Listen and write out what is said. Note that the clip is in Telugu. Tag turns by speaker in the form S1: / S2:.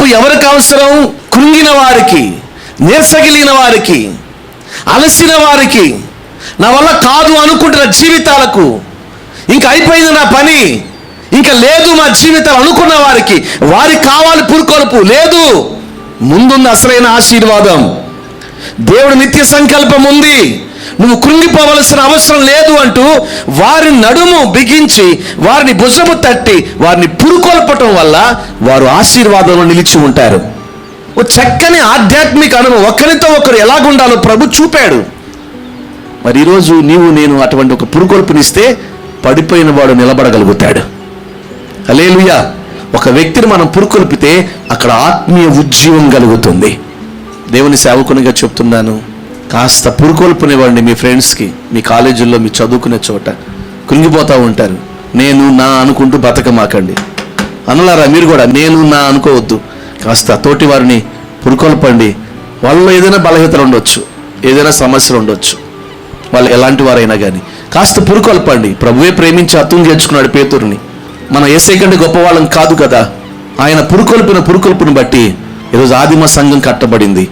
S1: పురుకొల్పు ఎవరికి అవసరం? కృంగిన వారికి, నీరసగిలిన వారికి, అలసిన వారికి, నా వల్ల కాదు అనుకుంటున్న జీవితాలకు, ఇంకా అయిపోయింది నా పని, ఇంకా లేదు మా జీవితాలు అనుకున్న వారికి కావాలి పురుకొల్పు. లేదు, ముందుంది అసలైన ఆశీర్వాదం. దేవుడు నిత్య సంకల్పం ఉంది, నువ్వు కృంగిపోవలసిన అవసరం లేదు అంటూ వారి నడుము బిగించి, వారిని భుజము తట్టి, వారిని పురుకొల్పటం వల్ల వారు ఆశీర్వాదంలో నిలిచి ఉంటారు. ఓ చక్కని ఆధ్యాత్మిక అనుభవం, ఒకరితో ఒకరు ఎలాగుండాలో ప్రభు చూపాడు. మరి ఈరోజు నీవు నేను అటువంటి ఒక పురుకొల్పునిస్తే పడిపోయిన వాడు నిలబడగలుగుతాడు. హల్లెలూయా. ఒక వ్యక్తిని మనం పురుకొల్పితే అక్కడ ఆత్మీయ ఉజ్జీవం కలుగుతుంది. దేవుని సేవకునిగా చెప్తున్నాను, కాస్త పురుకొల్పునివ్వండి మీ ఫ్రెండ్స్కి. మీ కాలేజీల్లో, మీ చదువుకునే చోట కృంగిపోతూ ఉంటారు. నేను నా అనుకుంటూ బతకమాకండి. అనలారా మీరు కూడా నేను నా అనుకోవద్దు. కాస్త తోటి వారిని పురుకొల్పండి. వాళ్ళలో ఏదైనా బలహీనతలు ఉండొచ్చు, ఏదైనా సమస్యలు ఉండొచ్చు, వాళ్ళు ఎలాంటి వారైనా కానీ కాస్త పురుకొల్పండి. ప్రభువే ప్రేమించి హత్తుని చేర్చుకున్నాడు పేతురుని. మన యేసయ్య కంటే గొప్పవాళ్ళం కాదు కదా. ఆయన పురుకొల్పుని బట్టి ఈరోజు ఆదిమ సంఘం కట్టబడింది.